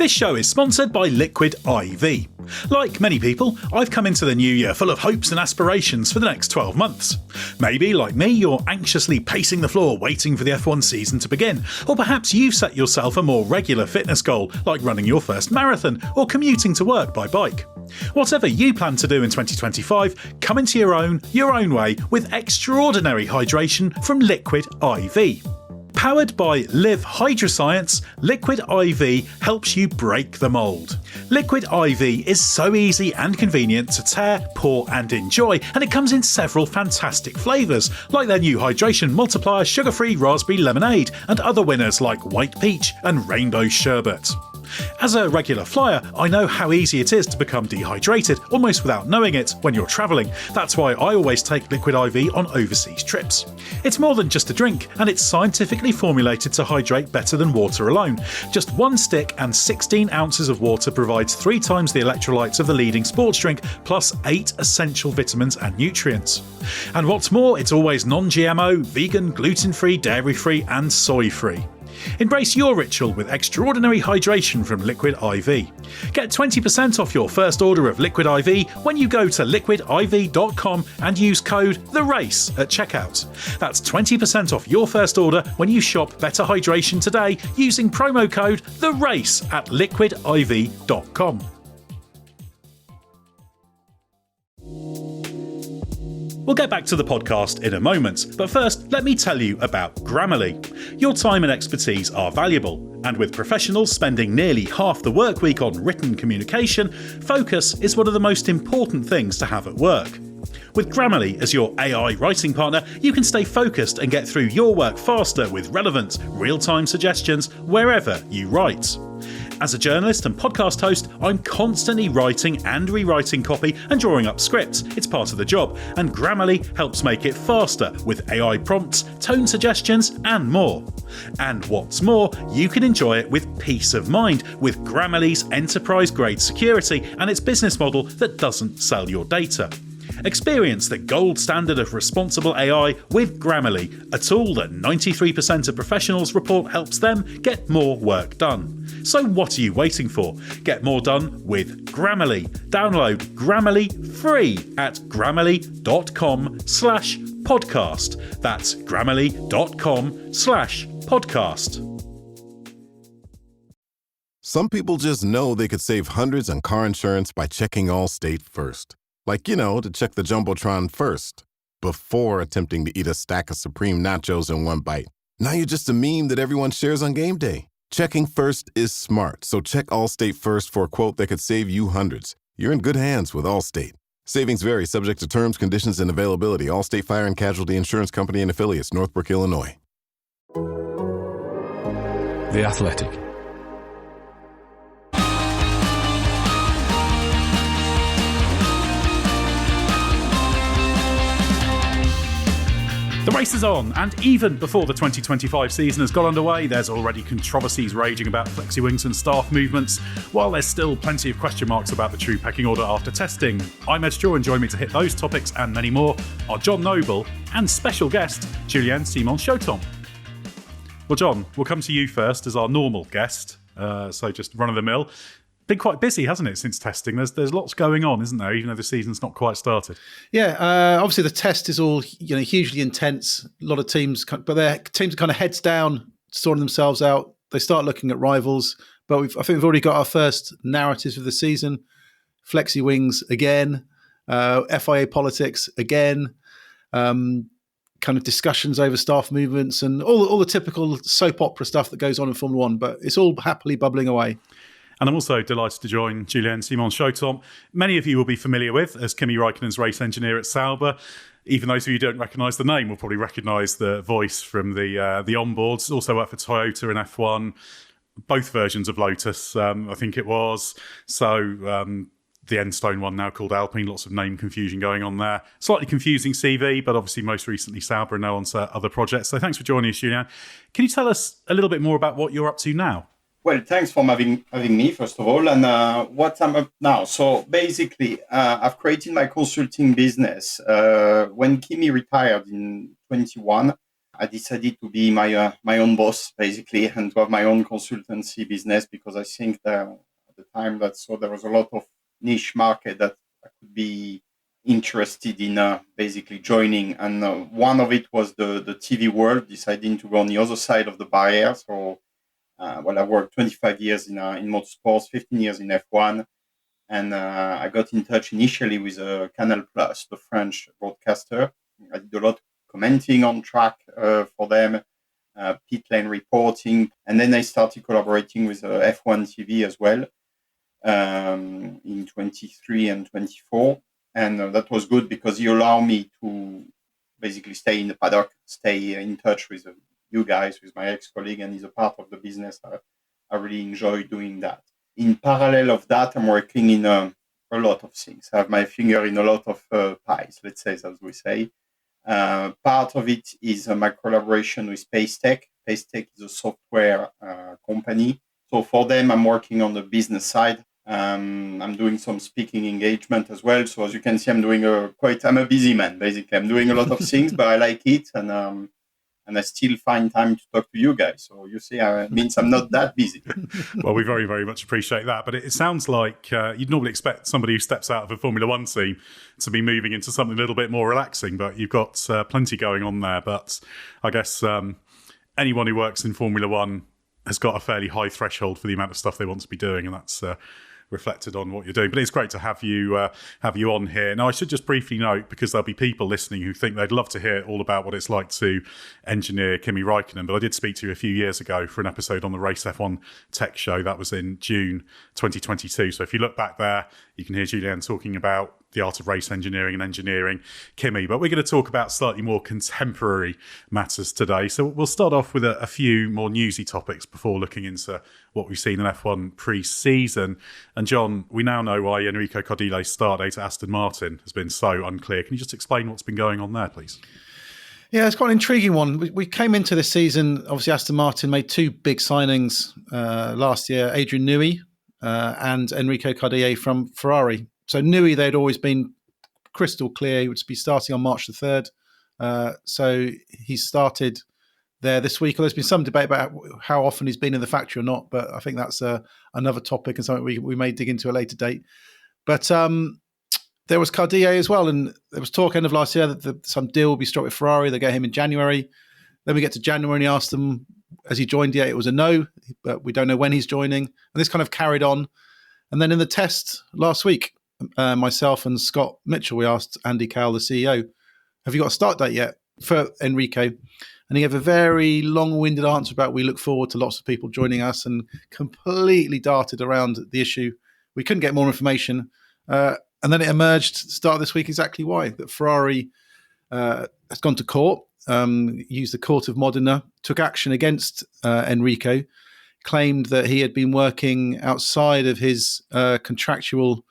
This show is sponsored by Liquid IV. Like many people, I've come into the new year full of hopes and aspirations for the next 12 months. Maybe, like me, you're anxiously pacing the floor waiting for the F1 season to begin, or perhaps you've set yourself a more regular fitness goal, like running your first marathon or commuting to work by bike. Whatever you plan to do in 2025, come into your own way with extraordinary hydration from Liquid IV. Powered by Live Hydroscience, Liquid IV helps you break the mould. Liquid IV is so easy and convenient to tear, pour and enjoy, and it comes in several fantastic flavours, like their new Hydration Multiplier Sugar-Free Raspberry Lemonade, and other winners like White Peach and Rainbow Sherbet. As a regular flyer, I know how easy it is to become dehydrated, almost without knowing it, when you're travelling. That's why I always take Liquid IV on overseas trips. It's more than just a drink, and it's scientifically formulated to hydrate better than water alone. Just one stick and 16 ounces of water provides 3 times the electrolytes of the leading sports drink, plus 8 essential vitamins and nutrients. And what's more, it's always non-GMO, vegan, gluten-free, dairy-free and soy-free. Embrace your ritual with extraordinary hydration from Liquid IV. Get 20% off your first order of Liquid IV when you go to liquidiv.com and use code THERACE at checkout. That's 20% off your first order when you shop Better Hydration today using promo code THERACE at liquidiv.com. We'll get back to the podcast in a moment, but first, let me tell you about Grammarly. Your time and expertise are valuable, and with professionals spending nearly half the work week on written communication, focus is one of the most important things to have at work. With Grammarly as your AI writing partner, you can stay focused and get through your work faster with relevant, real-time suggestions wherever you write. As a journalist and podcast host, I'm constantly writing and rewriting copy and drawing up scripts. It's part of the job, and Grammarly helps make it faster with AI prompts, tone suggestions, and more. And what's more, you can enjoy it with peace of mind with Grammarly's enterprise-grade security and its business model that doesn't sell your data. Experience the gold standard of responsible AI with Grammarly, a tool that 93% of professionals report helps them get more work done. So what are you waiting for? Get more done with Grammarly. Download Grammarly free at grammarly.com/podcast. That's grammarly.com/podcast. Some people just know they could save hundreds on car insurance by checking Allstate first. Like, to check the Jumbotron first, before attempting to eat a stack of Supreme nachos in one bite. Now you're just a meme that everyone shares on game day. Checking first is smart, so check Allstate first for a quote that could save you hundreds. You're in good hands with Allstate. Savings vary, subject to terms, conditions, and availability. Allstate Fire and Casualty Insurance Company and Affiliates, Northbrook, Illinois. The Athletic. The race is on, and even before the 2025 season has got underway, there's already controversies raging about Flexi-wings and staff movements, while there's still plenty of question marks about the true pecking order after testing. I'm Edd Straw, and join me to hit those topics and many more are Jon Noble and special guest Julien Simon-Chautemps. Well, Jon, we'll come to you first as our normal guest, so just run-of-the-mill. Been quite busy, hasn't it, since testing? There's lots going on, isn't there, even though the season's not quite started? Yeah, obviously the test is all hugely intense. A lot of teams, but their teams are kind of heads down, sorting themselves out. They start looking at rivals, but I think we've already got our first narratives of the season. Flexi-wings again, FIA politics again, kind of discussions over staff movements and all the typical soap opera stuff that goes on in Formula One. But it's all happily bubbling away. And I'm also delighted to join Julien Simon-Chautemps. Many of you will be familiar with as Kimi Raikkonen's race engineer at Sauber. Even those of you who don't recognise the name will probably recognise the voice from the onboards. Also worked for Toyota in F1, both versions of Lotus, I think it was. So the Enstone one now called Alpine, lots of name confusion going on there. Slightly confusing CV, but obviously most recently Sauber and now on to other projects. So thanks for joining us, Julien. Can you tell us a little bit more about what you're up to now? Well, thanks for having me, first of all, and what I'm up now. So basically, I've created my consulting business. When Kimi retired in 21, I decided to be my own boss, basically, and to have my own consultancy business, because I think that at the time there was a lot of niche market that I could be interested in basically joining. And one of it was the TV world, deciding to go on the other side of the barrier. So, I worked 25 years in motorsports, 15 years in F1. And I got in touch initially with Canal Plus, the French broadcaster. I did a lot of commenting on track for them, pit lane reporting. And then I started collaborating with F1 TV as well in 23 and 24. And that was good because you allow me to basically stay in the paddock, stay in touch with you guys, with my ex-colleague, and is a part of the business. I really enjoy doing that. In parallel of that, I'm working in a lot of things. I have my finger in a lot of pies, let's say, as we say. Part of it is my collaboration with Paceteq. Paceteq is a software company. So for them, I'm working on the business side. I'm doing some speaking engagement as well. So as you can see, I'm a busy man, basically. I'm doing a lot of things, but I like it. And I still find time to talk to you guys. So you see, it means I'm not that busy. Well, we very, very much appreciate that. But it sounds like you'd normally expect somebody who steps out of a Formula One team to be moving into something a little bit more relaxing. But you've got plenty going on there. But I guess anyone who works in Formula One has got a fairly high threshold for the amount of stuff they want to be doing. And that's reflected on what you're doing. But it's great to have you on here. Now, I should just briefly note, because there'll be people listening who think they'd love to hear all about what it's like to engineer Kimi Raikkonen, but I did speak to you a few years ago for an episode on the Race F1 Tech Show. That was in June 2022. So if you look back there, you can hear Julien talking about the art of race engineering and engineering Kimi. But we're going to talk about slightly more contemporary matters today. So we'll start off with a few more newsy topics before looking into what we've seen in F1 pre-season. And John, we now know why Enrico Cardile's start date at Aston Martin has been so unclear. Can you just explain what's been going on there, please? Yeah, it's quite an intriguing one. We came into this season, obviously Aston Martin made two big signings last year, Adrian Newey and Enrico Cardile from Ferrari. So Newey, they'd always been crystal clear he would be starting on March the 3rd. So he started there this week. There's been some debate about how often he's been in the factory or not, but I think that's another topic and something we may dig into at a later date. But there was Cardile as well, and there was talk end of last year that some deal will be struck with Ferrari. They get him in January. Then we get to January and he asked them, has he joined yet? It was a no, but we don't know when he's joining. And this kind of carried on. And then in the test last week, myself and Scott Mitchell, we asked Andy Cowell, the CEO, have you got a start date yet for Enrico? And he gave a very long-winded answer about we look forward to lots of people joining us, and completely darted around the issue. We couldn't get more information. And then it emerged start of this week exactly why. That Ferrari has gone to court, used the court of Modena, took action against Enrico, claimed that he had been working outside of his contractual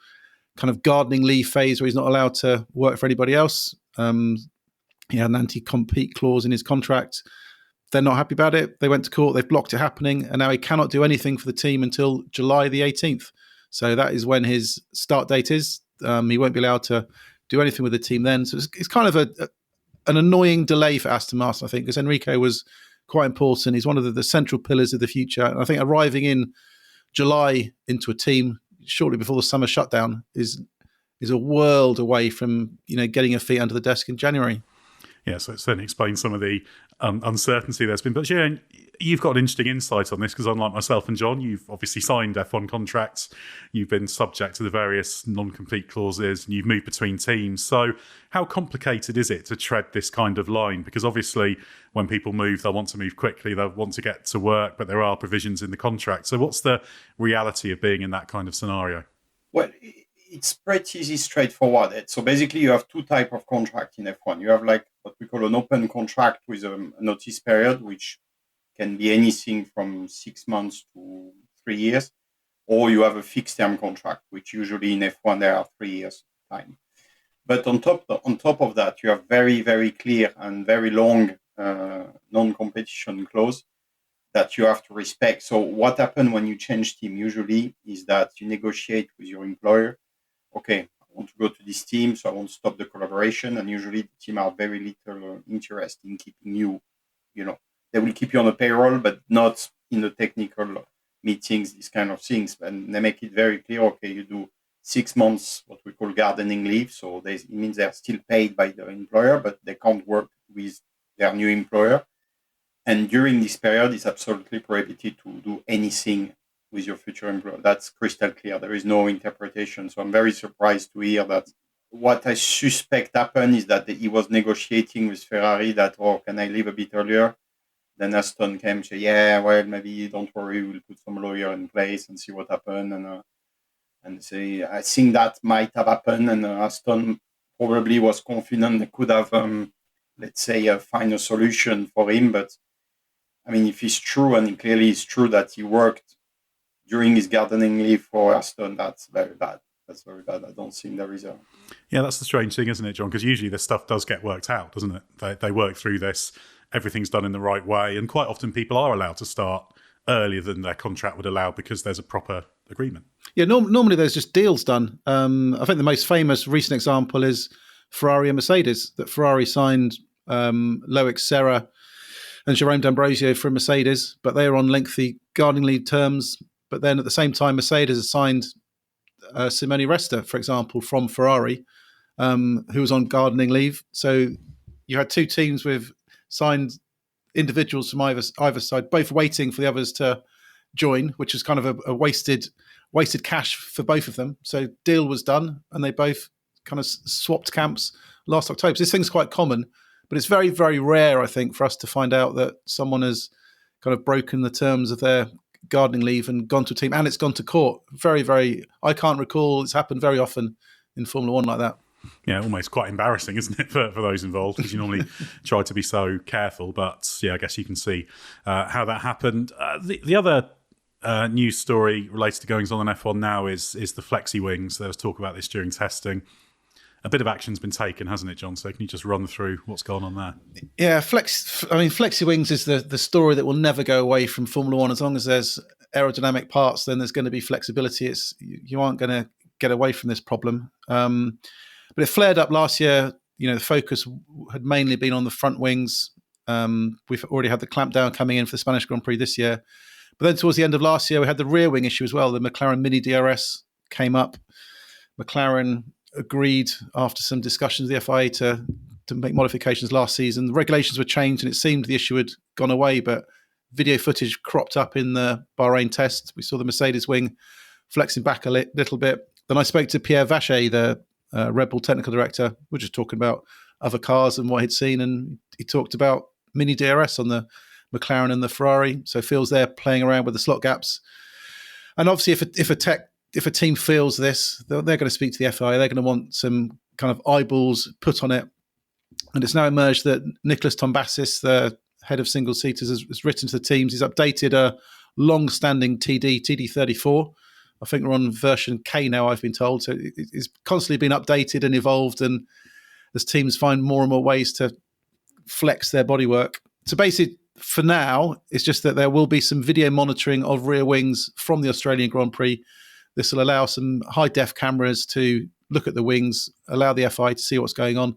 kind of gardening leave phase where he's not allowed to work for anybody else. He had an anti-compete clause in his contract. They're not happy about it. They went to court. They've blocked it happening. And now he cannot do anything for the team until July the 18th. So that is when his start date is. He won't be allowed to do anything with the team then. So it's kind of an annoying delay for Aston Martin, I think, because Enrico was quite important. He's one of the central pillars of the future. And I think arriving in July into a team shortly before the summer shutdown is a world away from getting your feet under the desk in January. Yeah, so it certainly explains some of the uncertainty there's been. But yeah, you've got an interesting insight on this because unlike myself and John, you've obviously signed F1 contracts, you've been subject to the various non-compete clauses, and you've moved between teams. So how complicated is it to tread this kind of line? Because obviously when people move, they'll want to move quickly, they'll want to get to work, but there are provisions in the contract. So what's the reality of being in that kind of scenario? Well, it's pretty easy, straightforward. So basically you have two types of contract in F1. You have like what we call an open contract with a notice period, which can be anything from 6 months to 3 years, or you have a fixed term contract, which usually in F1 there are 3 years time. But on top of that, you have very, very clear and very long non-competition clause that you have to respect. So what happens when you change team usually is that you negotiate with your employer. Okay, I want to go to this team, so I want to stop the collaboration. And usually the team are very little interest in keeping you they will keep you on the payroll, but not in the technical meetings, these kind of things. And they make it very clear, okay, you do 6 months, what we call gardening leave. So it means they're still paid by the employer, but they can't work with their new employer. And during this period, it's absolutely prohibited to do anything with your future employer. That's crystal clear. There is no interpretation. So I'm very surprised to hear that. What I suspect happened is that he was negotiating with Ferrari that, can I leave a bit earlier? Then Aston came and said, yeah, well, maybe don't worry, we'll put some lawyer in place and see what happened. And say, I think that might have happened. And Aston probably was confident they could have, find a solution for him. But I mean, if it's true, and clearly it's true that he worked during his gardening leave for Aston, that's very bad. That's very bad. I don't think there is a... Yeah, that's the strange thing, isn't it, John? Because usually this stuff does get worked out, doesn't it? They work through this, everything's done in the right way, and quite often people are allowed to start earlier than their contract would allow because there's a proper agreement. Yeah, normally there's just deals done. I think the most famous recent example is Ferrari and Mercedes, that Ferrari signed Loic Serra and Jerome D'Ambrosio from Mercedes, but they were on lengthy gardening leave terms. But then at the same time, Mercedes has signed Simone Resta, for example, from Ferrari, who was on gardening leave. So you had two teams with signed individuals from either side, both waiting for the others to join, which is kind of a wasted cash for both of them. So deal was done, and they both kind of swapped camps last October. So this thing's quite common, but it's very, very rare, I think, for us to find out that someone has kind of broken the terms of their gardening leave and gone to a team, and it's gone to court. Very, very, I can't recall it's happened very often in Formula One like that. Yeah, almost quite embarrassing, isn't it, for those involved, because you normally try to be so careful. But yeah, I guess you can see how that happened. The other news story related to goings on in F1 now is the Flexi-wings. There was talk about this during testing. A bit of action's been taken, hasn't it, John? So can you just run through what's gone on there? Yeah, Flexi-wings is the story that will never go away from Formula One. As long as there's aerodynamic parts, then there's going to be flexibility. You aren't going to get away from this problem. But it flared up last year. The focus had mainly been on the front wings. We've already had the clampdown coming in for the Spanish Grand Prix this year. But then towards the end of last year, we had the rear wing issue as well. The McLaren Mini DRS came up. McLaren agreed after some discussions with the FIA to make modifications last season. The regulations were changed and it seemed the issue had gone away, but video footage cropped up in the Bahrain test. We saw the Mercedes wing flexing back a little bit. Then I spoke to Pierre Vacher, the Red Bull technical director. We're just talking about other cars and what he'd seen, and he talked about mini DRS on the McLaren and the Ferrari. So feels they're playing around with the slot gaps. And obviously, if a team feels this, they're going to speak to the FIA. They're going to want some kind of eyeballs put on it. And it's now emerged that Nicholas Tombassis, the head of single seaters, has written to the teams. He's updated a long-standing TD34. I think we're on version K now, I've been told. So it's constantly been updated and evolved, and as teams find more and more ways to flex their bodywork. So basically, for now, it's just that there will be some video monitoring of rear wings from the Australian Grand Prix. This will allow some high-def cameras to look at the wings, allow the FI to see what's going on.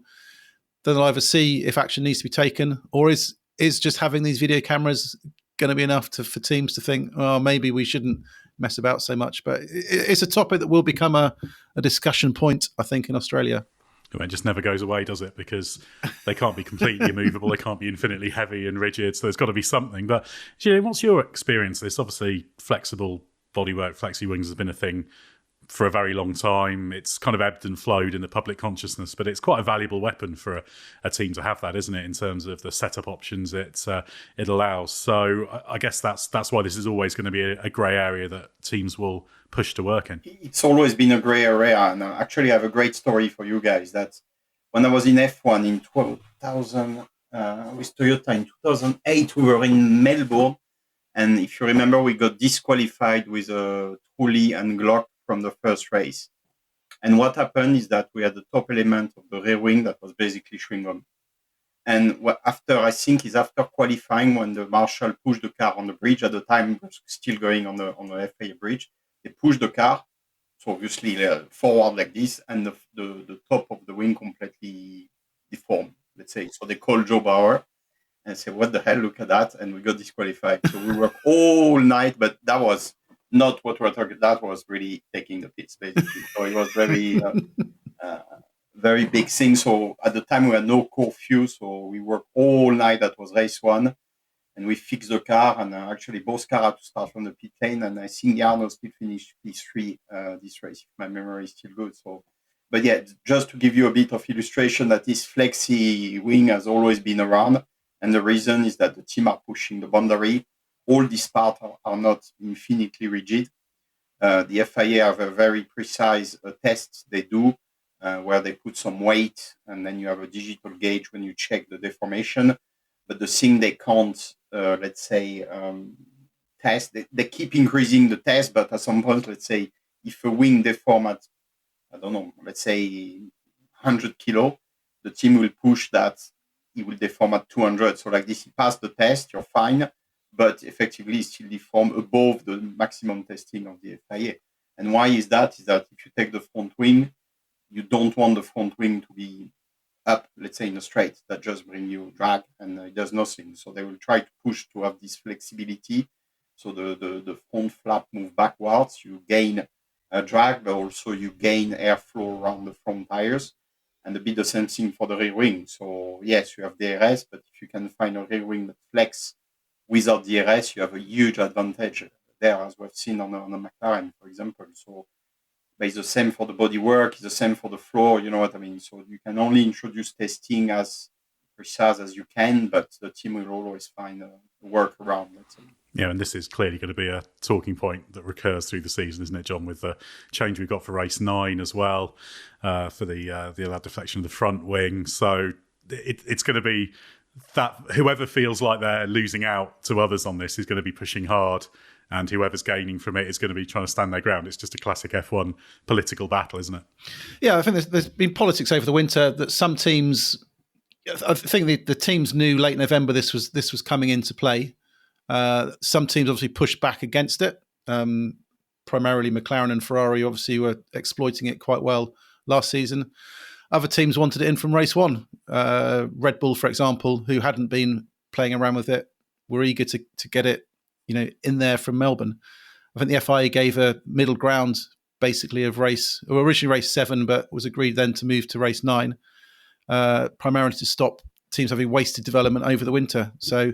Then they'll either see if action needs to be taken, or is just having these video cameras going to be enough for teams to think, oh, maybe we shouldn't mess about so much. But it's a topic that will become a discussion point, I think, in Australia. It just never goes away, does it? Because they can't be completely immovable. They can't be infinitely heavy and rigid. So there's got to be something. But Julien, what's your experience of this? Obviously, flexible bodywork, flexi wings has been a thing for a very long time. It's kind of ebbed and flowed in the public consciousness, but it's quite a valuable weapon for a team to have that, isn't it, in terms of the setup options it allows. So I guess that's why this is always going to be a grey area that teams will push to work in. It's always been a grey area, and actually I have a great story for you guys. That when I was in F1 in 2000 with Toyota in 2008, we were in Melbourne, and if you remember, we got disqualified with a Trulli and Glock from the first race. And what happened is that we had the top element of the rear wing that was basically chewing gum. And after qualifying, when the marshal pushed the car on the bridge, at the time it was still going on the FIA bridge, they pushed the car, so obviously forward like this, and the top of the wing completely deformed, let's say. So they called Joe Bauer, and say, what the hell, look at that. And we got disqualified. So we worked all night, but that was not what we're talking. That was really taking the piss, basically. So it was very, very big thing. So at the time we had no curfew. So we worked all night. That was race 1. And we fixed the car, and actually both cars had to start from the pit lane. And I think Jarno still finished P3 this race, if my memory is still good. So, but yeah, just to give you a bit of illustration that this Flexi-wing has always been around. And the reason is that the team are pushing the boundary. All these parts are not infinitely rigid. The FIA have a very precise test they do where they put some weight, and then you have a digital gauge when you check the deformation. But the thing they can't, test, they keep increasing the test, but at some point, let's say, if a wing deform at, I don't know, let's say 100 kilo, the team will push that it will deform at 200. So like this, you pass the test, you're fine, but effectively it still deform above the maximum testing of the FIA. And why is that? Is that if you take the front wing, you don't want the front wing to be up, let's say in a straight, that just bring you drag and it does nothing. So they will try to push to have this flexibility. So the front flap move backwards, you gain a drag, but also you gain airflow around the front tires. And a bit the same thing for the rear wing. So yes, you have DRS, but if you can find a rear wing that flex without DRS, you have a huge advantage there, as we've seen on a McLaren, for example. So but it's the same for the bodywork, it's the same for the floor, you know what I mean? So you can only introduce testing as precise as you can, but the team will always find a workaround, let's say. Yeah, and this is clearly going to be a talking point that recurs through the season, isn't it, John, with the change we got for race 9 as well, for the allowed deflection of the front wing. So it's going to be that whoever feels like they're losing out to others on this is going to be pushing hard, and whoever's gaining from it is going to be trying to stand their ground. It's just a classic F1 political battle, isn't it? Yeah, I think there's been politics over the winter that some teams, I think the teams knew late November this was coming into play. Some teams obviously pushed back against it. Primarily McLaren and Ferrari obviously were exploiting it quite well last season. Other teams wanted it in from race 1. Red Bull, for example, who hadn't been playing around with it, were eager to get it, in there from Melbourne. I think the FIA gave a middle ground, basically, of originally race 7, but was agreed then to move to race 9, primarily to stop teams having wasted development over the winter. So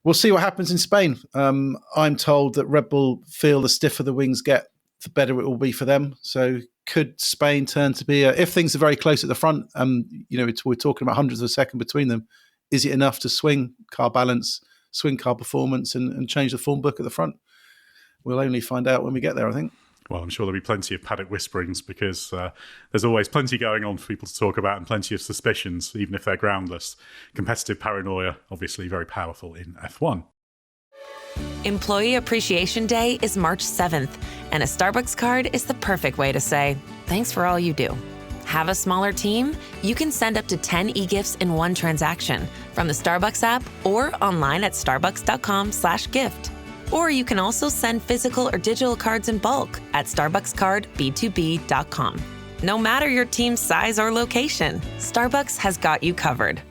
we'll see what happens in Spain. I'm told that Red Bull feel the stiffer the wings get, the better it will be for them. So could Spain turn to be, if things are very close at the front, we're talking about hundreds of a second between them, is it enough to swing car balance, swing car performance and change the form book at the front? We'll only find out when we get there, I think. Well, I'm sure there'll be plenty of paddock whisperings because there's always plenty going on for people to talk about and plenty of suspicions, even if they're groundless. Competitive paranoia, obviously very powerful in F1. Employee Appreciation Day is March 7th, and a Starbucks card is the perfect way to say, thanks for all you do. Have a smaller team? You can send up to 10 e-gifts in one transaction from the Starbucks app or online at starbucks.com/gift. Or you can also send physical or digital cards in bulk at starbuckscardb2b.com. No matter your team's size or location, Starbucks has got you covered.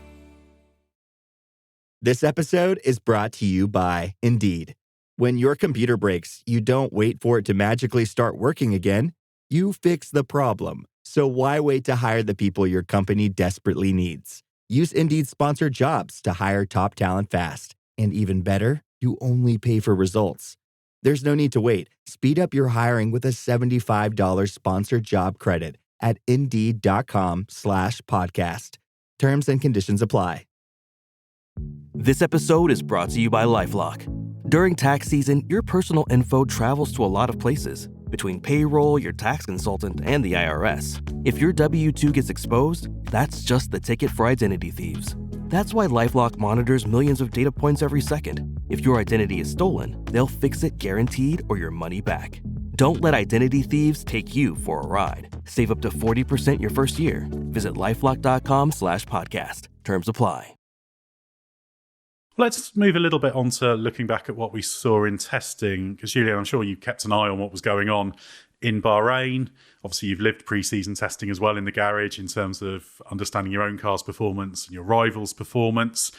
This episode is brought to you by Indeed. When your computer breaks, you don't wait for it to magically start working again. You fix the problem. So why wait to hire the people your company desperately needs? Use Indeed's sponsored jobs to hire top talent fast. And even better, you only pay for results. There's no need to wait. Speed up your hiring with a $75 sponsored job credit at Indeed.com/podcast. Terms and conditions apply. This episode is brought to you by LifeLock. During tax season, your personal info travels to a lot of places. Between payroll, your tax consultant, and the IRS. If your W-2 gets exposed, that's just the ticket for identity thieves. That's why LifeLock monitors millions of data points every second. If your identity is stolen, they'll fix it guaranteed or your money back. Don't let identity thieves take you for a ride. Save up to 40% your first year. Visit LifeLock.com/podcast. Terms apply. Let's move a little bit on to looking back at what we saw in testing, because Julien, I'm sure you kept an eye on what was going on in Bahrain. Obviously, you've lived pre-season testing as well in the garage in terms of understanding your own car's performance and your rivals' performance.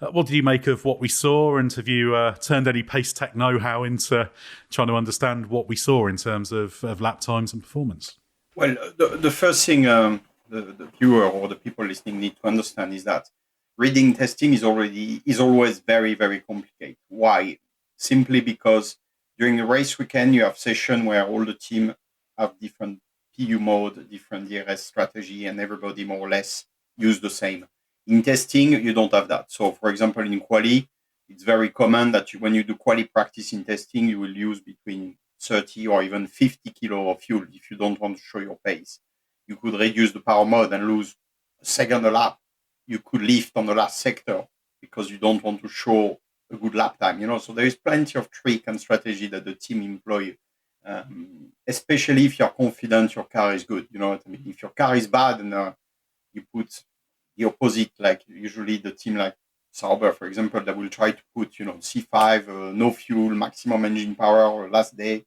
What do you make of what we saw, and have you turned any Paceteq know-how into trying to understand what we saw in terms of lap times and performance? Well, the first thing the viewer or the people listening need to understand is that reading testing is always very, very complicated. Why? Simply because during the race weekend, you have session where all the team have different PU mode, different DRS strategy, and everybody more or less use the same. In testing, you don't have that. So, for example, in quali, it's very common that when you do quali practice in testing, you will use between 30 or even 50 kilo of fuel if you don't want to show your pace. You could reduce the power mode and lose a second a lap. You could lift on the last sector because you don't want to show a good lap time. So there is plenty of trick and strategy that the team employ, especially if you're confident your car is good. You know what I mean? If your car is bad and you put the opposite, like usually the team like Sauber, for example, that will try to put, C5, no fuel, maximum engine power last day,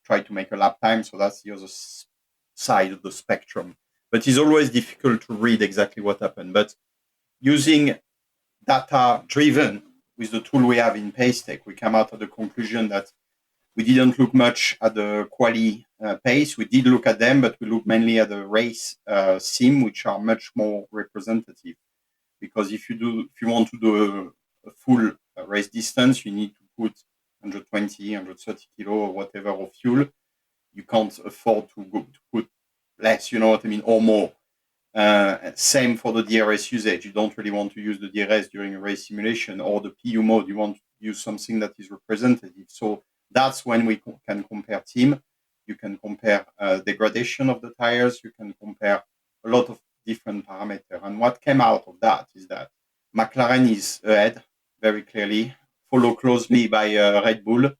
try to make a lap time. So that's the other side of the spectrum. But it's always difficult to read exactly what happened. But using data driven with the tool we have in Paceteq, we come out of the conclusion that we didn't look much at the quali pace. We did look at them, but we looked mainly at the race sim, which are much more representative. Because if you want to do a full race distance, you need to put 120, 130 kilo or whatever of fuel. You can't afford to put less, you know what I mean, or more. Same for the DRS usage. You don't really want to use the DRS during a race simulation, or the PU mode. You want to use something that is representative. So that's when we can compare team. You can compare degradation of the tires. You can compare a lot of different parameters. And what came out of that is that McLaren is ahead very clearly, followed closely by Red Bull.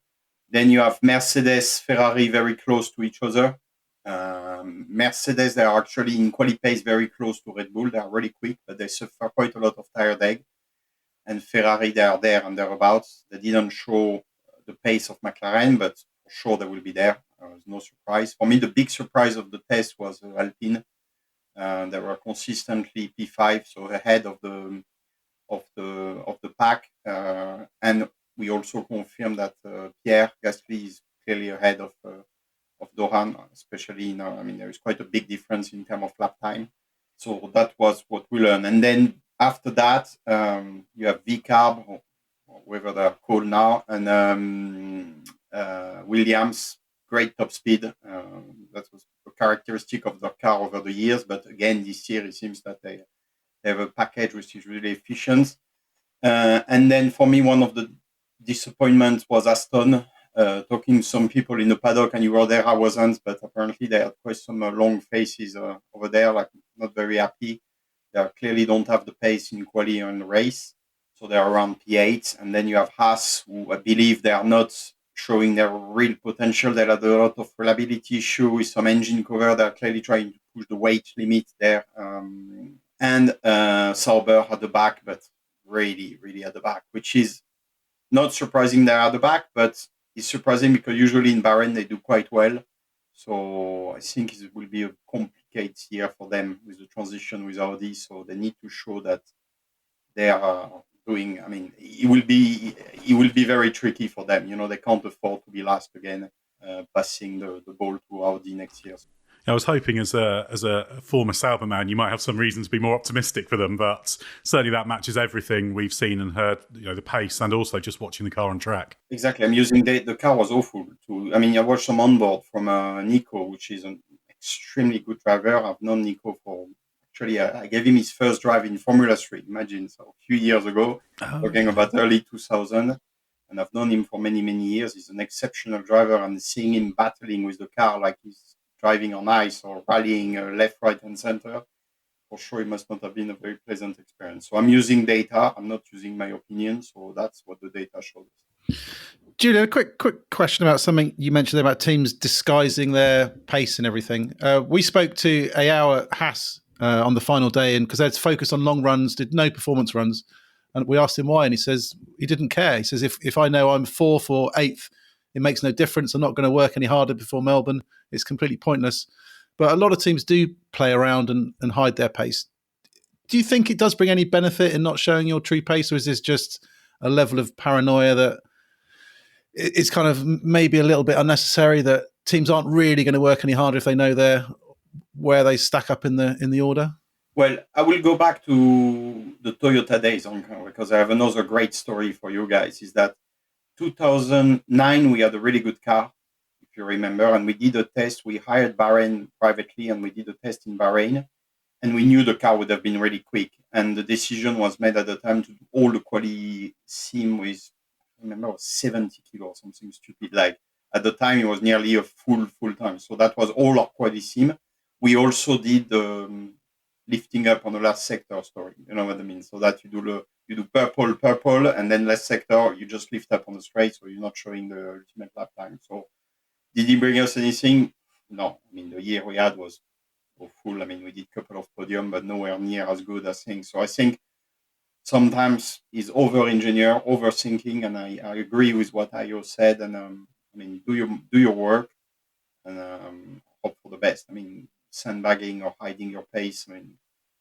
Then you have Mercedes, Ferrari very close to each other. Mercedes, they are actually in quali pace very close to Red Bull. They are really quick, but they suffer quite a lot of tire drag. And Ferrari, they are there and thereabouts. They didn't show the pace of McLaren, but for sure they will be there. There's no surprise. For me, the big surprise of the test was Alpine. They were consistently P5, so ahead of the pack. And we also confirmed that Pierre Gasly is clearly ahead of Dohan, especially there is quite a big difference in terms of lap time. So that was what we learned. And then after that, you have VCARB, or whatever they're called now, and Williams, great top speed. That was a characteristic of their car over the years. But again, this year it seems that they have a package which is really efficient. And then for me, one of the disappointments was Aston. Talking to some people in the paddock, and you were there, I wasn't, but apparently they had quite some long faces over there, like not very happy. They clearly don't have the pace in quali or in the race, so they're around P8. And then you have Haas, who I believe they are not showing their real potential. They had a lot of reliability issue with some engine cover. They're clearly trying to push the weight limit there. And Sauber at the back, but really, really at the back, which is not surprising they're at the back, but it's surprising because usually in Bahrain they do quite well. So I think it will be a complicated year for them with the transition with Audi. So they need to show that they are doing. It will be very tricky for them. They can't afford to be last again, passing the ball to Audi next year. I was hoping as a former Sauber man, you might have some reason to be more optimistic for them, but certainly that matches everything we've seen and heard, the pace and also just watching the car on track. Exactly. I'm using the car was awful too. I watched some onboard from Nico, which is an extremely good driver. I've known Nico actually, I gave him his first drive in Formula 3, imagine, so a few years ago, talking about early 2000. And I've known him for many, many years. He's an exceptional driver, and seeing him battling with the car like he's driving on ice or rallying left, right, and center, for sure it must not have been a very pleasant experience. So I'm using data. I'm not using my opinion. So that's what the data shows. Julien, a quick question about something you mentioned about teams disguising their pace and everything. We spoke to Ayao at Haas on the final day, and because they'd focused on long runs, did no performance runs. And we asked him why, and he says he didn't care. He says, if I know I'm 4th or 8th, it makes no difference. I'm not going to work any harder before Melbourne. It's completely pointless. But a lot of teams do play around and hide their pace. Do you think it does bring any benefit in not showing your true pace, or is this just a level of paranoia that it's kind of maybe a little bit unnecessary, that teams aren't really going to work any harder if they know where they stack up in the order? Well, I will go back to the Toyota days because I have another great story for you guys. Is that 2009 we had a really good car, if you remember, and we did a test. We hired Bahrain privately, and we did a test in Bahrain, and we knew the car would have been really quick. And the decision was made at the time to do all the quali sim with, I remember, 70 kilo or something stupid. Like at the time, it was nearly a full time. So that was all our quali sim. We also did lifting up on the last sector story. You know what I mean? So that you do purple, and then last sector, you just lift up on the straight, so you're not showing the ultimate lap time. So did he bring us anything? No. I mean, the year we had was full. I mean, we did a couple of podium, but nowhere near as good as things. So I think sometimes he's over-engineer, overthinking, and I agree with what Ayo said. And I mean, do your work and hope for the best. I mean, sandbagging or hiding your pace. I mean,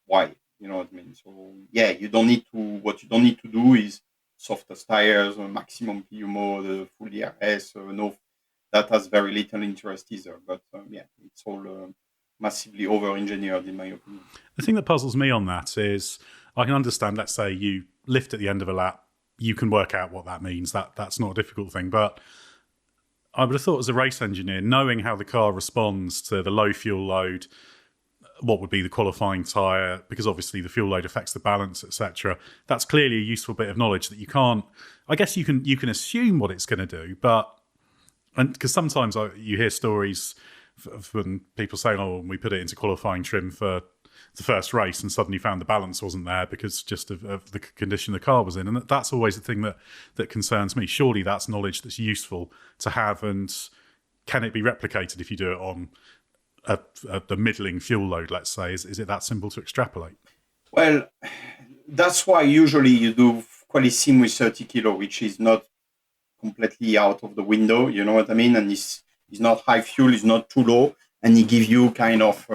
why? You know what I mean? So yeah, what you don't need to do is softest tires, maximum PU mode, full DRS. No, that has very little interest either. But yeah, it's all massively over-engineered in my opinion. The thing that puzzles me on that is I can understand, let's say you lift at the end of a lap, you can work out what that means. That's not a difficult thing. But I would have thought as a race engineer, knowing how the car responds to the low fuel load, what would be the qualifying tyre, because obviously the fuel load affects the balance, etc. That's clearly a useful bit of knowledge that you can't. I guess you can assume what it's going to do, and because sometimes you hear stories when people say, "Oh, we put it into qualifying trim for the first race and suddenly found the balance wasn't there because just of the condition the car was in," and that's always the thing that concerns me. Surely that's knowledge that's useful to have, and can it be replicated if you do it on the middling fuel load, let's say? Is it that simple to extrapolate? Well, that's why usually you do quali sim with 30 kilo, which is not completely out of the window, you know what I mean? And it's not high fuel, it's not too low, and it gives you kind of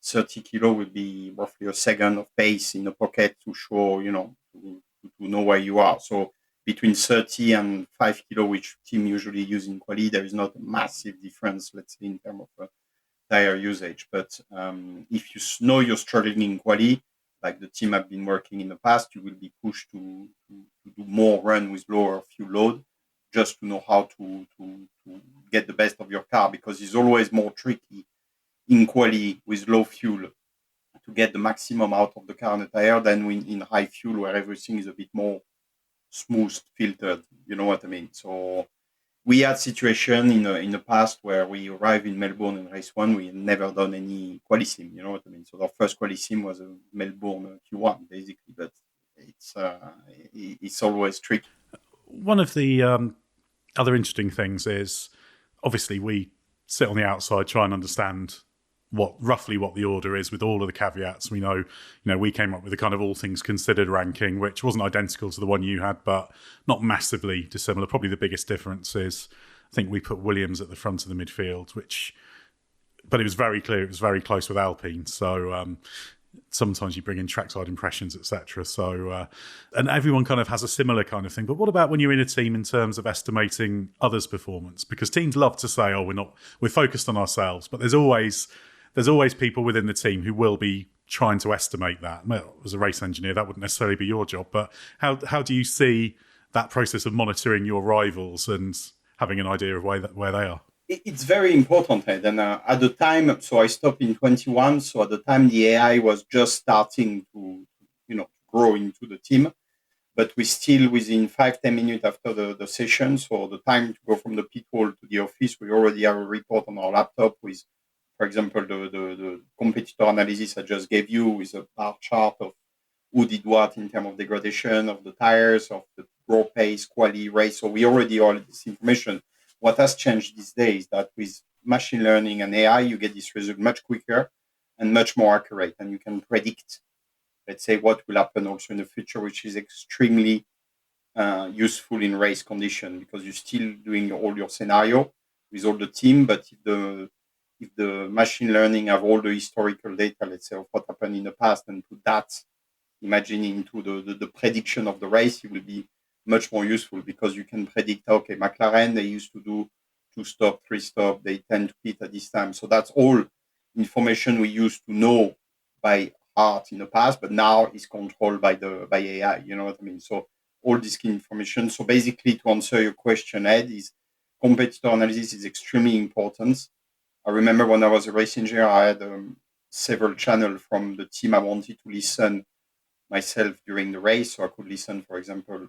30 kilo would be roughly a second of pace in the pocket to show, to know where you are. So between 30 and 5 kilo, which team usually use in quali, there is not a massive difference, let's say, in terms of tire usage. But if you know you're struggling in quali, like the team have been working in the past, you will be pushed to do more run with lower fuel load, just to know how to get the best of your car, because it's always more tricky in quali with low fuel to get the maximum out of the car and the tire than in high fuel, where everything is a bit more smooth, filtered. You know what I mean? So we had situation in the past where we arrived in Melbourne in race one. We had never done any quali sim. You know what I mean? So our first quali sim was a Melbourne Q1 basically, but it's always tricky. One of the other interesting things is obviously we sit on the outside, try and understand roughly what the order is with all of the caveats. We know, we came up with a kind of all things considered ranking, which wasn't identical to the one you had, but not massively dissimilar. Probably the biggest difference is I think we put Williams at the front of the midfield, but it was very clear it was very close with Alpine. So sometimes you bring in trackside impressions, etc. So and everyone kind of has a similar kind of thing. But what about when you're in a team in terms of estimating others' performance? Because teams love to say, "Oh, we're focused on ourselves," but there's always people within the team who will be trying to estimate that. Well, as a race engineer, that wouldn't necessarily be your job, but how do you see that process of monitoring your rivals and having an idea of where they are? It's very important, Ed. And at the time, so I stopped in 21. So at the time, the AI was just starting to, grow into the team. But we still, within 5-10 minutes after the session, so the time to go from the pit wall to the office, we already have a report on our laptop with, for example, the competitor analysis I just gave you with a bar chart of who did what in terms of degradation of the tires, of the raw pace, quali, race. So we already all this information. What has changed these days is that with machine learning and AI, you get this result much quicker and much more accurate, and you can predict, let's say, what will happen also in the future, which is extremely useful in race condition, because you're still doing all your scenario with all the team, but if the machine learning have all the historical data, let's say, of what happened in the past, and put that imagine into the prediction of the race, it will be much more useful because you can predict, okay, McLaren, they used to do 2-stop, 3-stop, they tend to pit at this time. So that's all information we used to know by heart in the past, but now is controlled by AI, you know what I mean? So all this key information. So basically, to answer your question, Ed, is competitor analysis is extremely important. I remember when I was a race engineer, I had several channels from the team I wanted to listen myself during the race. So I could listen, for example,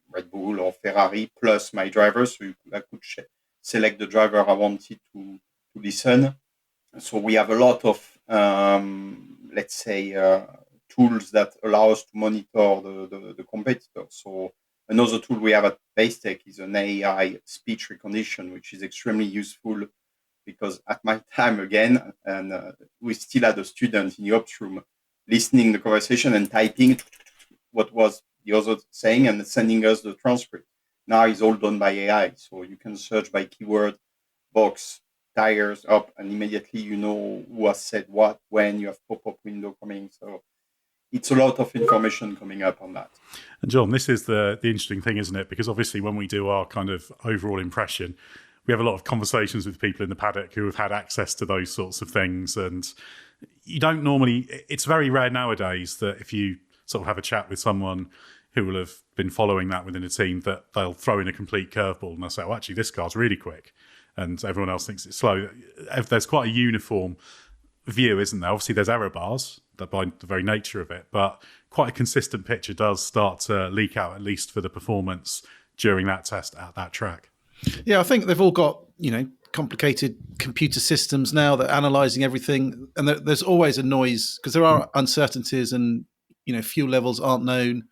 Red Bull or Ferrari, plus my drivers. So I could select the driver I wanted to listen. So we have a lot of, tools that allow us to monitor the competitor. So another tool we have at Paceteq is an AI speech recognition, which is extremely useful because at my time again, and we still had a student in the ops room listening the conversation and typing what was the other saying and sending us the transcript. Now it's all done by AI. So you can search by keyword, box, tires up, and immediately you know who has said what, when, you have pop-up window coming. So it's a lot of information coming up on that. And Jon, this is the interesting thing, isn't it? Because obviously when we do our kind of overall impression, we have a lot of conversations with people in the paddock who have had access to those sorts of things. And you don't normally, it's very rare nowadays that if you sort of have a chat with someone who will have been following that within a team, that they'll throw in a complete curveball and they'll say, oh, actually, this car's really quick. And everyone else thinks it's slow. There's quite a uniform view, isn't there? Obviously, there's error bars by the very nature of it, but quite a consistent picture does start to leak out, at least for the performance during that test at that track. Yeah, I think they've all got, complicated computer systems now that are analysing everything. And there's always a noise because there are uncertainties and, fuel levels aren't known.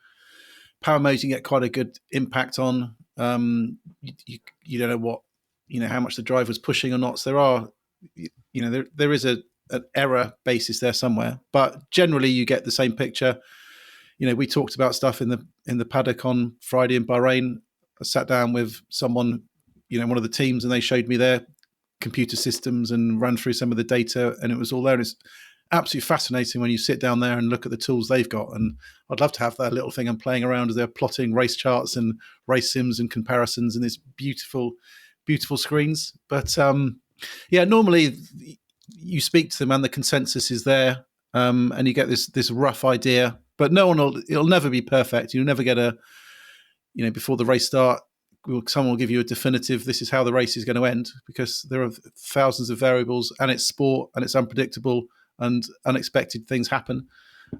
Power modes you get quite a good impact on. You don't know what, how much the driver's pushing or not. So there are, there is an error basis there somewhere, but generally you get the same picture. We talked about stuff in the paddock on Friday in Bahrain. I sat down with someone, one of the teams, and they showed me their computer systems and ran through some of the data, and it was all there. And it's absolutely fascinating when you sit down there and look at the tools they've got. And I'd love to have that little thing I'm playing around as they're plotting race charts and race sims and comparisons and these beautiful, beautiful screens. But normally you speak to them and the consensus is there, and you get this rough idea. But it'll never be perfect. You'll never get before the race start, someone will give you a definitive, this is how the race is going to end, because there are thousands of variables and it's sport and it's unpredictable and unexpected things happen.